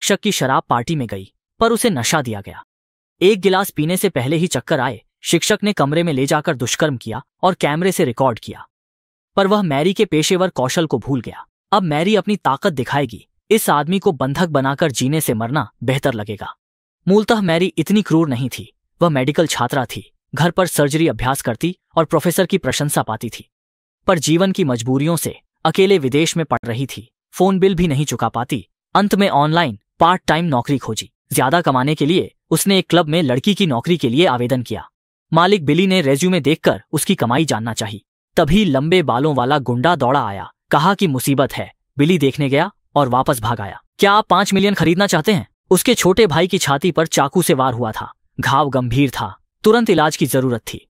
शिक्षक की शराब पार्टी में गई, पर उसे नशा दिया गया। एक गिलास पीने से पहले ही चक्कर आए। शिक्षक ने कमरे में ले जाकर दुष्कर्म किया और कैमरे से रिकॉर्ड किया, पर वह मैरी के पेशेवर कौशल को भूल गया। अब मैरी अपनी ताकत दिखाएगी। इस आदमी को बंधक बनाकर जीने से मरना बेहतर लगेगा। मूलतः मैरी इतनी क्रूर नहीं थी। वह मेडिकल छात्रा थी, घर पर सर्जरी अभ्यास करती और प्रोफेसर की प्रशंसा पाती थी, पर जीवन की मजबूरियों से अकेले विदेश में पढ़ रही थी। फोन बिल भी नहीं चुका पाती। अंत में ऑनलाइन पार्ट टाइम नौकरी खोजी। ज्यादा कमाने के लिए उसने एक क्लब में लड़की की नौकरी के लिए आवेदन किया। मालिक बिली ने रेज्यूमे देखकर उसकी कमाई जानना चाहिए। तभी लंबे बालों वाला गुंडा दौड़ा आया, कहा कि मुसीबत है। बिली देखने गया और वापस भाग आया। क्या आप 5 मिलियन खरीदना चाहते हैं? उसके छोटे भाई की छाती पर चाकू से वार हुआ था। घाव गंभीर था, तुरंत इलाज की जरूरत थी।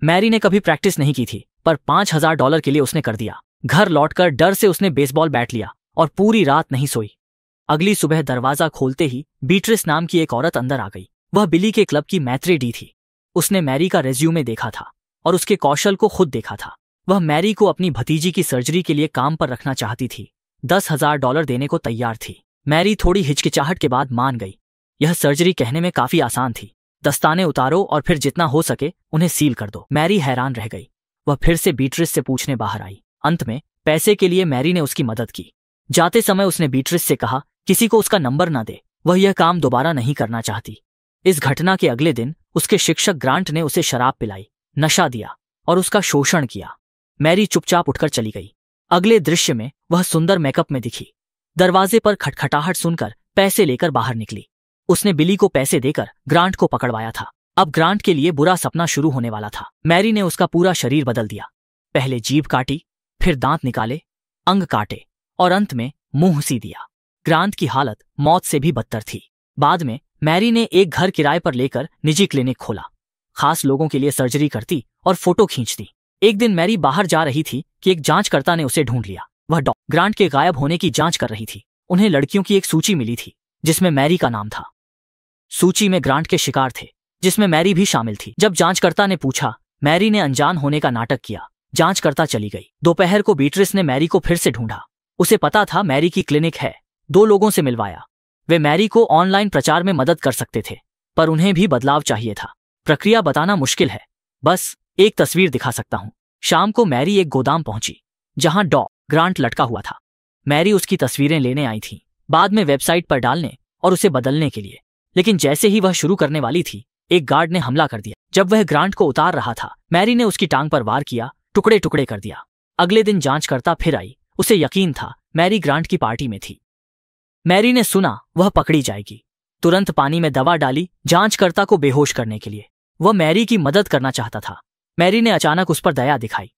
मैरी ने कभी प्रैक्टिस नहीं की थी, पर $5000 के लिए उसने कर दिया। घर लौटकर डर से उसने बेसबॉल बैट लिया और पूरी रात नहीं सोई। अगली सुबह दरवाजा खोलते ही बीट्रिस नाम की एक औरत अंदर आ गई। वह बिली के क्लब की मैत्री डी थी। उसने मैरी का रेज्यूमे देखा था और उसके कौशल को खुद देखा था। वह मैरी को अपनी भतीजी की सर्जरी के लिए काम पर रखना चाहती थी। $10,000 देने को तैयार थी। मैरी थोड़ी हिचकिचाहट के बाद मान गई। यह सर्जरी कहने में काफी आसान थी। दस्ताने उतारो और फिर जितना हो सके उन्हें सील कर दो। मैरी हैरान रह गई। वह फिर से बीट्रिस से पूछने बाहर आई। अंत में पैसे के लिए मैरी ने उसकी मदद की। जाते समय उसने बीट्रिस से कहा किसी को उसका नंबर न दे। वह यह काम दोबारा नहीं करना चाहती। इस घटना के अगले दिन उसके शिक्षक ग्रांट ने उसे शराब पिलाई, नशा दिया और उसका शोषण किया। मैरी चुपचाप उठकर चली गई। अगले दृश्य में वह सुंदर मेकअप में दिखी। दरवाजे पर खटखटाहट सुनकर पैसे लेकर बाहर निकली। उसने बिली को पैसे देकर ग्रांट को पकड़वाया था। अब ग्रांट के लिए बुरा सपना शुरू होने वाला था। मैरी ने उसका पूरा शरीर बदल दिया। पहले जीभ काटी, फिर दांत निकाले, अंग काटे और अंत में मुंह सी दिया। ग्रांट की हालत मौत से भी बदतर थी। बाद में मैरी ने एक घर किराए पर लेकर निजी क्लिनिक खोला। खास लोगों के लिए सर्जरी करती और फोटो खींचती। एक दिन मैरी बाहर जा रही थी कि एक जांचकर्ता ने उसे ढूंढ लिया। वह डॉक्टर ग्रांट के गायब होने की जांच कर रही थी। उन्हें लड़कियों की एक सूची मिली थी जिसमें मैरी का नाम था। सूची में ग्रांट के शिकार थे, जिसमें मैरी भी शामिल थी। जब जांचकर्ता ने पूछा, मैरी ने अनजान होने का नाटक किया। जांचकर्ता चली गई। दोपहर को बीट्रिस ने मैरी को फिर से ढूंढा। उसे पता था मैरी की क्लिनिक है। 2 लोगों से मिलवाया। वे मैरी को ऑनलाइन प्रचार में मदद कर सकते थे, पर उन्हें भी बदलाव चाहिए था। प्रक्रिया बताना मुश्किल है, बस एक तस्वीर दिखा सकता हूं। शाम को मैरी एक गोदाम पहुंची जहां ग्रांट लटका हुआ था। मैरी उसकी तस्वीरें लेने आई थी, बाद में वेबसाइट पर डालने और उसे बदलने के लिए। लेकिन जैसे ही वह शुरू करने वाली थी, एक गार्ड ने हमला कर दिया। जब वह ग्रांट को उतार रहा था, मैरी ने उसकी टांग पर वार किया, टुकड़े टुकड़े कर दिया। अगले दिन जांचकर्ता फिर आई। उसे यकीन था मैरी ग्रांट की पार्टी में थी। मैरी ने सुना वह पकड़ी जाएगी। तुरंत पानी में दवा डाली जांचकर्ता को बेहोश करने के लिए। वह मैरी की मदद करना चाहता था। मैरी ने अचानक उस पर दया दिखाई।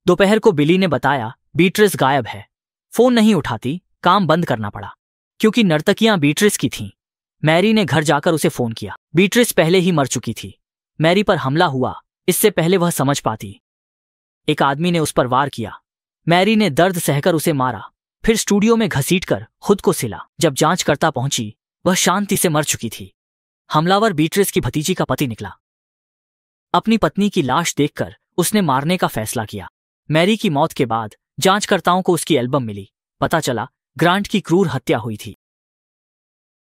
दोपहर को बिली ने बताया बीट्रिस गायब है। फोन नहीं उठाती, काम बंद करना पड़ा, क्योंकि नर्तकियां बीट्रिस की थीं। मैरी ने घर जाकर उसे फोन किया। बीट्रिस पहले ही मर चुकी थी। मैरी पर हमला हुआ इससे पहले वह समझ पाती। एक आदमी ने उस पर वार किया। मैरी ने दर्द सहकर उसे मारा, फिर स्टूडियो में घसीटकर खुद को सिला। जब जांचकर्ता पहुंची, वह शांति से मर चुकी थी। हमलावर बीट्रिस की भतीजी का पति निकला। अपनी पत्नी की लाश देखकर उसने मारने का फैसला किया। मैरी की मौत के बाद जांचकर्ताओं को उसकी एल्बम मिली। पता चला ग्रांट की क्रूर हत्या हुई थी।